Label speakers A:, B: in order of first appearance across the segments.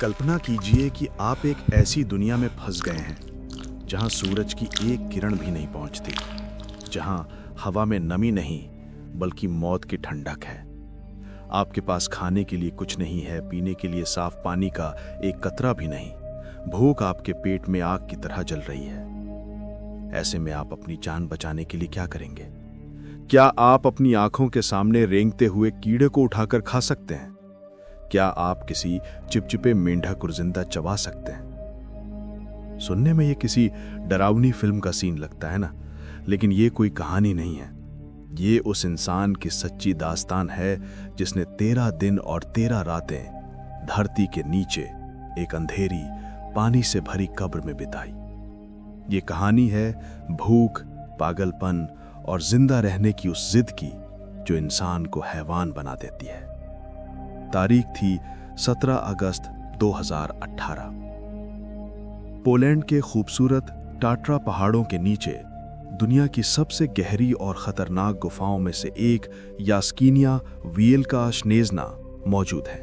A: कल्पना कीजिए कि आप एक ऐसी दुनिया में फंस गए हैं जहां सूरज की एक किरण भी नहीं पहुंचती, जहां हवा में नमी नहीं बल्कि मौत की ठंडक है। आपके पास खाने के लिए कुछ नहीं है, पीने के लिए साफ पानी का एक कतरा भी नहीं। भूख आपके पेट में आग की तरह जल रही है। ऐसे में आप अपनी जान बचाने के लिए क्या करेंगे? क्या आप अपनी आंखों के सामने रेंगते हुए कीड़े को उठाकर खा सकते हैं? क्या आप किसी चिपचिपे मेंढक को जिंदा चबा सकते हैं? सुनने में ये किसी डरावनी फिल्म का सीन लगता है ना, लेकिन ये कोई कहानी नहीं है। ये उस इंसान की सच्ची दास्तान है जिसने 13 दिन और 13 रातें धरती के नीचे एक अंधेरी पानी से भरी कब्र में बिताई। ये कहानी है भूख, पागलपन और जिंदा रहने की उस जिद की जो इंसान को हैवान बना देती है। तारीख थी 17 अगस्त 2018। पोलैंड के खूबसूरत टाट्रा पहाड़ों के नीचे दुनिया की सबसे गहरी और खतरनाक गुफाओं में से एक यास्कीनिया विएलका स्नेजना मौजूद है।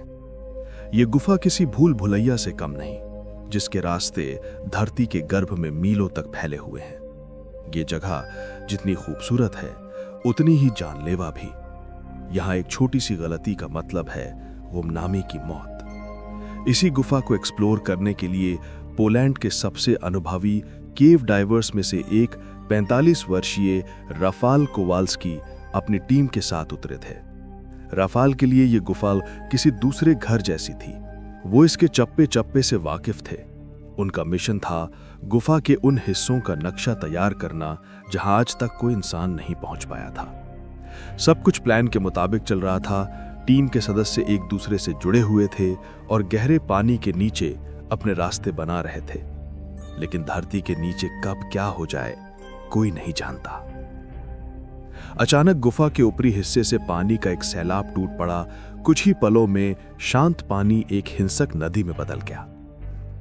A: ये गुफा किसी भूल भुलैया से कम नहीं, जिसके रास्ते धरती के गर्भ में मीलों तक फैले हुए हैं। ये जगह जितनी खूबसूरत है उतनी ही जानलेवा भी। यहाँ एक छोटी सी गलती का मतलब है गुमनामी की मौत। इसी गुफा को एक्सप्लोर करने के लिए पोलैंड के सबसे अनुभवी केव डाइवर्स में से एक 45 वर्षीय राफाल कोवाल्स्की अपनी टीम के साथ उतरे थे। राफाल के लिए यह गुफा किसी दूसरे घर जैसी थी। वो इसके चप्पे चप्पे से वाकिफ थे। उनका मिशन था गुफा के उन हिस्सों का नक्शा तैयार करना जहां आज तक कोई इंसान नहीं पहुंच पाया था। सब कुछ प्लान के मुताबिक चल रहा था। टीम के सदस्य एक दूसरे से जुड़े हुए थे और गहरे पानी के नीचे अपने रास्ते बना रहे थे, लेकिन धरती के नीचे कब क्या हो जाए कोई नहीं जानता। अचानक गुफा के ऊपरी हिस्से से पानी का एक सैलाब टूट पड़ा। कुछ ही पलों में शांत पानी एक हिंसक नदी में बदल गया।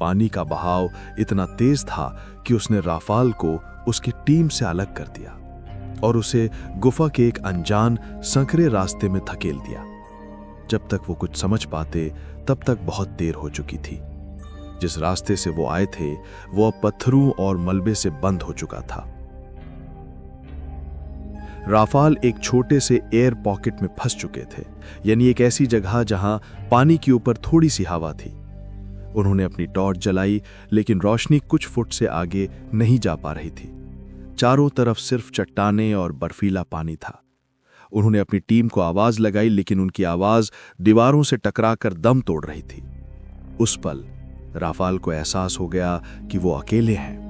A: पानी का बहाव इतना तेज था कि उसने राफाल को उसकी टीम से अलग कर दिया और उसे गुफा के एक अनजान संकरे रास्ते में धकेल दिया। जब तक वो कुछ समझ पाते तब तक बहुत देर हो चुकी थी। जिस रास्ते से वो आए थे वो अब पत्थरों और मलबे से बंद हो चुका था। राफाल एक छोटे से एयर पॉकेट में फंस चुके थे, यानी एक ऐसी जगह जहां पानी के ऊपर थोड़ी सी हवा थी। उन्होंने अपनी टॉर्च जलाई, लेकिन रोशनी कुछ फुट से आगे नहीं जा पा रही थी। चारों तरफ सिर्फ चट्टानें और बर्फीला पानी था। उन्होंने अपनी टीम को आवाज लगाई, लेकिन उनकी आवाज दीवारों से टकराकर दम तोड़ रही थी। उस पल राफाल को एहसास हो गया कि वो अकेले हैं।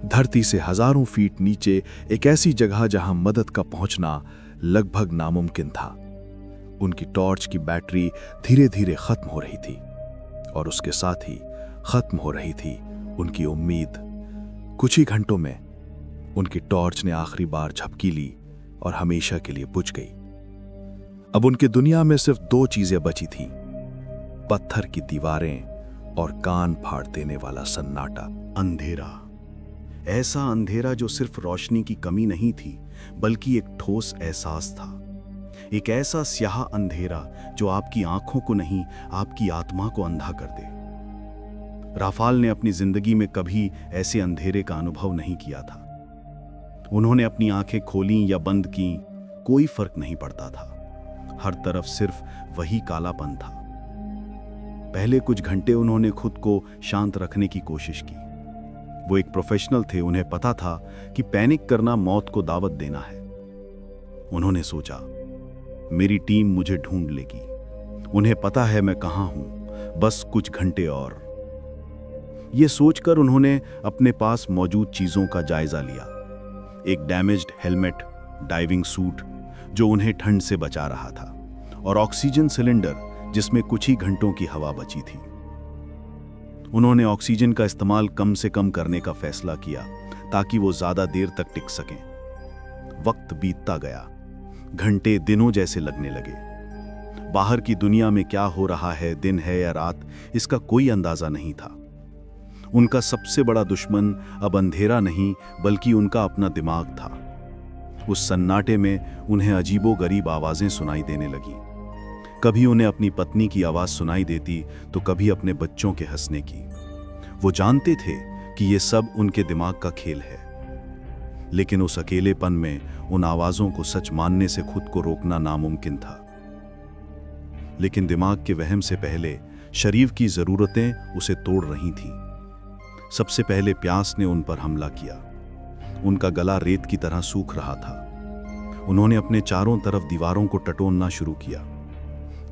A: धरती से हजारों फीट नीचे एक ऐसी जगह जहां मदद का पहुंचना लगभग नामुमकिन था। उनकी टॉर्च की बैटरी धीरे धीरे खत्म हो रही थी और उसके साथ ही खत्म हो रही थी उनकी उम्मीद। कुछ ही घंटों में उनकी टॉर्च ने आखिरी बार झपकी ली और हमेशा के लिए बुझ गई। अब उनकी दुनिया में सिर्फ 2 चीजें बची थीं, पत्थर की दीवारें और कान फाड़ देने वाला सन्नाटा।
B: अंधेरा, ऐसा अंधेरा जो सिर्फ रोशनी की कमी नहीं थी बल्कि एक ठोस एहसास था। एक ऐसा स्याह अंधेरा जो आपकी आंखों को नहीं, आपकी आत्मा को अंधा कर दे। राफाल ने अपनी जिंदगी में कभी ऐसे अंधेरे का अनुभव नहीं किया था। उन्होंने अपनी आंखें खोलीं या बंद की, कोई फर्क नहीं पड़ता था। हर तरफ सिर्फ वही कालापन था। पहले कुछ घंटे उन्होंने खुद को शांत रखने की कोशिश की। वो एक प्रोफेशनल थे, उन्हें पता था कि पैनिक करना मौत को दावत देना है। उन्होंने सोचा, मेरी टीम मुझे ढूंढ लेगी, उन्हें पता है मैं कहां हूं, बस कुछ घंटे और। ये सोचकर उन्होंने अपने पास मौजूद चीजों का जायजा लिया। एक डैमेज्ड हेलमेट, डाइविंग सूट जो उन्हें ठंड से बचा रहा था, और ऑक्सीजन सिलेंडर जिसमें कुछ ही घंटों की हवा बची थी। उन्होंने ऑक्सीजन का इस्तेमाल कम से कम करने का फैसला किया ताकि वो ज्यादा देर तक टिक सकें। वक्त बीतता गया, घंटे दिनों जैसे लगने लगे। बाहर की दुनिया में क्या हो रहा है, दिन है या रात, इसका कोई अंदाजा नहीं था। उनका सबसे बड़ा दुश्मन अब अंधेरा नहीं बल्कि उनका अपना दिमाग था। उस सन्नाटे में उन्हें अजीबोगरीब आवाजें सुनाई देने लगीं, कभी उन्हें अपनी पत्नी की आवाज़ सुनाई देती तो कभी अपने बच्चों के हंसने की। वो जानते थे कि ये सब उनके दिमाग का खेल है, लेकिन उस अकेलेपन में उन आवाज़ों को सच मानने से खुद को रोकना नामुमकिन था। लेकिन दिमाग के वहम से पहले शरीर की ज़रूरतें उसे तोड़ रही थीं। सबसे पहले प्यास ने उन पर हमला किया। उनका गला रेत की तरह सूख रहा था। उन्होंने अपने चारों तरफ दीवारों को टटोलना शुरू किया।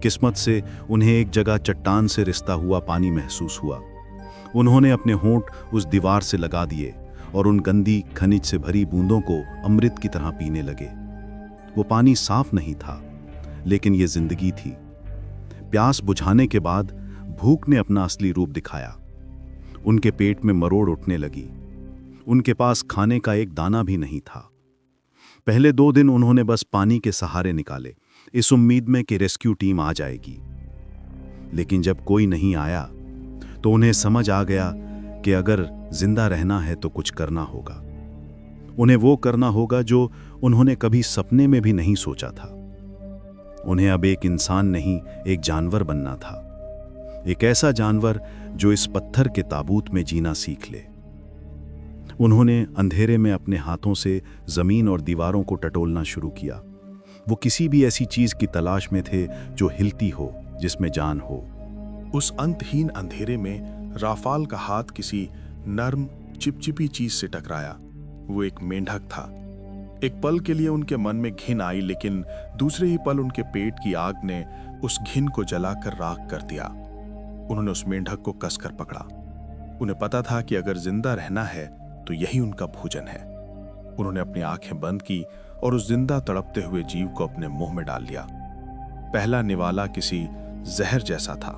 B: किस्मत से उन्हें एक जगह चट्टान से रिश्ता हुआ पानी महसूस हुआ। उन्होंने अपने होंठ उस दीवार से लगा दिए और उन गंदी खनिज से भरी बूंदों को अमृत की तरह पीने लगे। वो पानी साफ नहीं था, लेकिन ये जिंदगी थी। प्यास बुझाने के बाद भूख ने अपना असली रूप दिखाया। उनके पेट में मरोड़ उठने लगी। उनके पास खाने का एक दाना भी नहीं था। पहले 2 दिन उन्होंने बस पानी के सहारे निकाले, इस उम्मीद में कि रेस्क्यू टीम आ जाएगी। लेकिन जब कोई नहीं आया तो उन्हें समझ आ गया कि अगर जिंदा रहना है तो कुछ करना होगा। उन्हें वो करना होगा जो उन्होंने कभी सपने में भी नहीं सोचा था। उन्हें अब एक इंसान नहीं, एक जानवर बनना था। एक ऐसा जानवर जो इस पत्थर के ताबूत में जीना सीख ले। उन्होंने अंधेरे में अपने हाथों से जमीन और दीवारों को टटोलना शुरू किया। वो किसी भी ऐसी चीज की तलाश में थे जो हिलती हो, जिसमें जान हो।
A: उस अंतहीन अंधेरे में राफाल का हाथ किसी नर्म चिपचिपी चीज से टकराया। वो एक मेंढक था। एक पल के लिए उनके मन में घिन आई, लेकिन दूसरे ही पल उनके पेट की आग ने उस घिन को जलाकर राख कर दिया। उन्होंने उस मेंढक को कसकर पकड़ा। उन्हें पता था कि अगर जिंदा रहना है तो यही उनका भोजन है। उन्होंने अपनी आंखें बंद की और उस जिंदा तड़पते हुए जीव को अपने मुंह में डाल लिया। पहला निवाला किसी जहर जैसा था।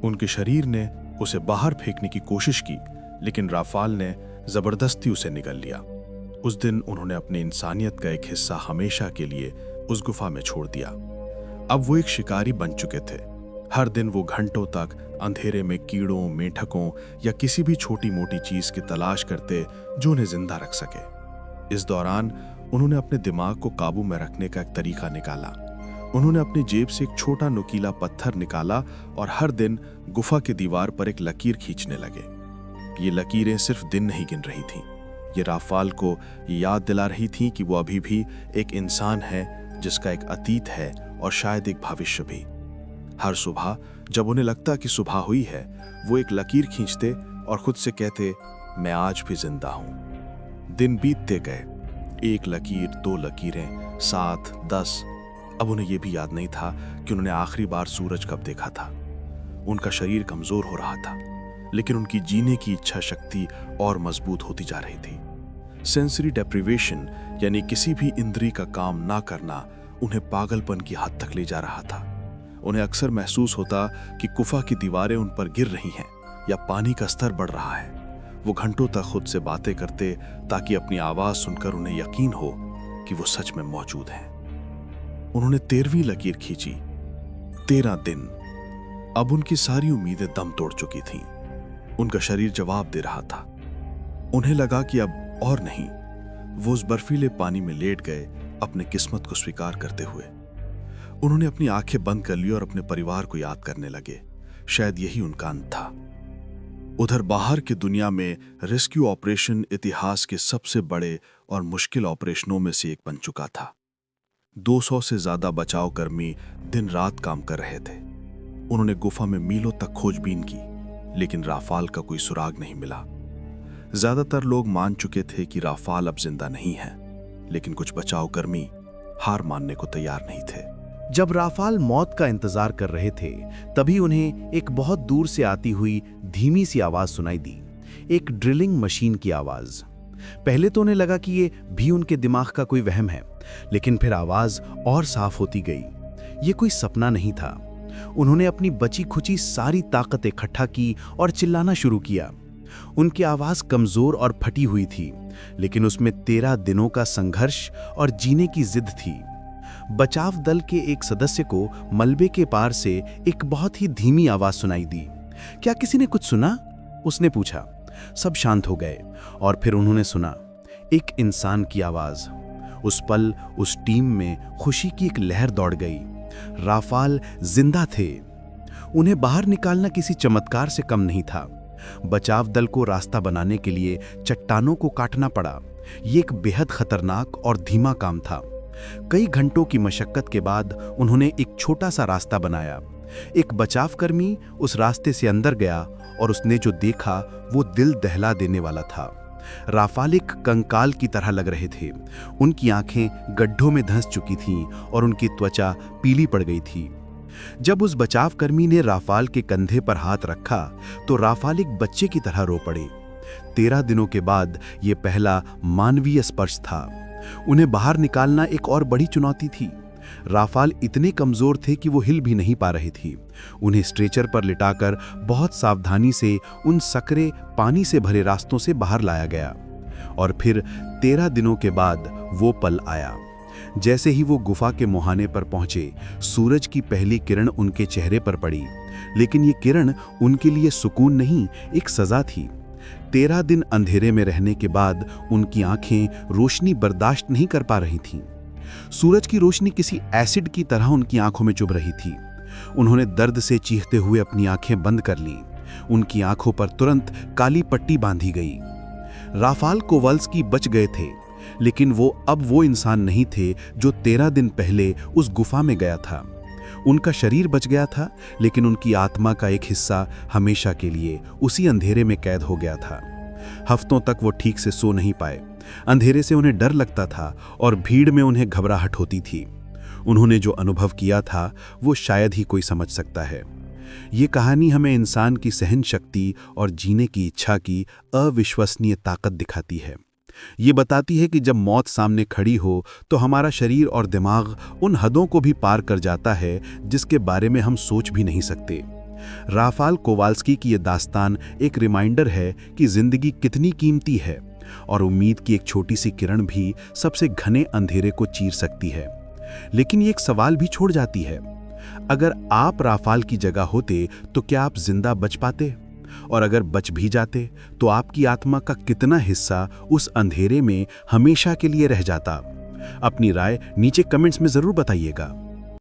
A: उनके शरीर ने उसे बाहर फेंकने की कोशिश की, लेकिन राफाल ने जबरदस्ती उसे निगल लिया। उस दिन उन्होंने अपनी इंसानियत का एक हिस्सा हमेशा के लिए उस गुफा में छोड़ दिया। अब वो एक शिकारी बन चुके थे। हर दिन वो घंटों तक अंधेरे में कीड़ों, मेंढकों या किसी भी छोटी मोटी चीज की तलाश करते जो उन्हें जिंदा रख सके। इस दौरान उन्होंने अपने दिमाग को काबू में रखने का एक तरीका निकाला। उन्होंने अपनी जेब से एक छोटा नुकीला पत्थर निकाला और हर दिन गुफा की दीवार पर एक लकीर खींचने लगे। ये लकीरें सिर्फ दिन नहीं गिन रही थीं। ये राफाल को याद दिला रही थीं कि वो अभी भी एक इंसान है, जिसका एक अतीत है और शायद एक भविष्य भी। हर सुबह जब उन्हें लगता कि सुबह हुई है, वो एक लकीर खींचते और खुद से कहते, मैं आज भी जिंदा हूं। दिन बीतते गए। 1 लकीर, 2 लकीरें, 7, 10। अब उन्हें यह भी याद नहीं था कि उन्होंने आखिरी बार सूरज कब देखा था। उनका शरीर कमजोर हो रहा था, लेकिन उनकी जीने की इच्छा शक्ति और मजबूत होती जा रही थी। सेंसरी डेप्रिवेशन यानी किसी भी इंद्रिय का काम ना करना उन्हें पागलपन की हद तक ले जा रहा था। उन्हें अक्सर महसूस होता कि गुफा की दीवारें उन पर गिर रही हैं या पानी का स्तर बढ़ रहा है। वो घंटों तक खुद से बातें करते ताकि अपनी आवाज सुनकर उन्हें यकीन हो कि वो सच में मौजूद हैं। उन्होंने 13वीं लकीर खींची। 13 दिन। अब उनकी सारी उम्मीदें दम तोड़ चुकी थीं। उनका शरीर जवाब दे रहा था। उन्हें लगा कि अब और नहीं। वो उस बर्फीले पानी में लेट गए, अपने किस्मत को स्वीकार करते हुए। उन्होंने अपनी आंखें बंद कर ली और अपने परिवार को याद करने लगे। शायद यही उनका अंत था। उधर बाहर की दुनिया में रेस्क्यू ऑपरेशन इतिहास के सबसे बड़े और मुश्किल ऑपरेशनों में से एक बन चुका था। 200 से ज्यादा बचाव कर्मी दिन रात काम कर रहे थे। उन्होंने गुफा में मीलों तक खोजबीन की, लेकिन राफाल का कोई सुराग नहीं मिला। ज्यादातर लोग मान चुके थे कि राफाल अब जिंदा नहीं है, लेकिन कुछ बचाव कर्मी हार मानने को तैयार नहीं थे।
C: जब राफाल मौत का इंतजार कर रहे थे, तभी उन्हें एक बहुत दूर से आती हुई धीमी सी आवाज सुनाई दी। एक ड्रिलिंग मशीन की आवाज। पहले तो उन्हें लगा कि ये भी उनके दिमाग का कोई वहम है, लेकिन फिर आवाज और साफ होती गई। ये कोई सपना नहीं था। उन्होंने अपनी बची खुची सारी ताकत इकट्ठा की और चिल्लाना शुरू किया। उनकी आवाज कमजोर और फटी हुई थी, लेकिन उसमें 13 दिनों का संघर्ष और जीने की जिद थी। बचाव दल के एक सदस्य को मलबे के पार से एक बहुत ही धीमी आवाज सुनाई दी। क्या किसी ने कुछ सुना? उसने पूछा। सब शांत हो गए और फिर उन्होंने सुना एक इंसान की आवाज। उस पल उस टीम में खुशी की एक लहर दौड़ गई। राफाल जिंदा थे। उन्हें बाहर निकालना किसी चमत्कार से कम नहीं था। बचाव दल को रास्ता बनाने के लिए चट्टानों को काटना पड़ा। ये एक बेहद खतरनाक और धीमा काम था। कई घंटों की मशक्कत के बाद उन्होंने एक छोटा सा रास्ता बनाया। एक बचावकर्मी उस रास्ते से अंदर गया और उसने जो देखा वो दिल दहला देने वाला था। राफाल एक कंकाल की तरह लग रहे थे। उनकी आंखें गड्ढों में धंस चुकी थीं और उनकी त्वचा पीली पड़ गई थी। जब उस बचावकर्मी ने राफाल के कंधे पर हाथ रखा तो राफाल एक बच्चे की तरह रो पड़े। 13 दिनों के बाद ये पहला मानवीय स्पर्श था। उन्हें बाहर निकालना एक और बड़ी चुनौती थी। राफाल इतने कमजोर थे कि वो हिल भी नहीं पा रही थी। उन्हें स्ट्रेचर पर लिटाकर बहुत सावधानी से उन सकरे पानी से भरे रास्तों से बाहर लाया गया। और फिर 13 दिनों के बाद वो पल आया। जैसे ही वो गुफा के मुहाने पर पहुंचे, सूरज की पहली किरण उनके चेहरे पर पड़ी। लेकिन ये किरण उनके लिए सुकून नहीं, एक सजा थी। 13 दिन अंधेरे में रहने के बाद उनकी आंखें रोशनी बर्दाश्त नहीं कर पा रही थीं। सूरज की रोशनी किसी एसिड की तरह उनकी आंखों में चुभ रही थी। उन्होंने दर्द से चीखते हुए अपनी आंखें बंद कर लीं। उनकी आंखों पर तुरंत काली पट्टी बांधी गई। राफाल कोवाल्स्की बच गए थे, लेकिन वो अब वो इंसान नहीं थे जो 13 दिन पहले उस गुफा में गया था। उनका शरीर बच गया था, लेकिन उनकी आत्मा का एक हिस्सा हमेशा के लिए उसी अंधेरे में कैद हो गया था। हफ्तों तक वो ठीक से सो नहीं पाए। अंधेरे से उन्हें डर लगता था और भीड़ में उन्हें घबराहट होती थी। उन्होंने जो अनुभव किया था वो शायद ही कोई समझ सकता है। ये कहानी हमें इंसान की सहन शक्ति और जीने की इच्छा की अविश्वसनीय ताकत दिखाती है। ये बताती है कि जब मौत सामने खड़ी हो तो हमारा शरीर और दिमाग उन हदों को भी पार कर जाता है जिसके बारे में हम सोच भी नहीं सकते। राफाल कोवाल्स्की की ये दास्तान एक रिमाइंडर है कि जिंदगी कितनी कीमती है और उम्मीद की एक छोटी सी किरण भी सबसे घने अंधेरे को चीर सकती है। लेकिन ये एक सवाल भी छोड़ जाती है, अगर आप राफाल की जगह होते तो क्या आप जिंदा बच पाते? और अगर बच भी जाते तो आपकी आत्मा का कितना हिस्सा उस अंधेरे में हमेशा के लिए रह जाता? अपनी राय नीचे कमेंट्स में जरूर बताइएगा।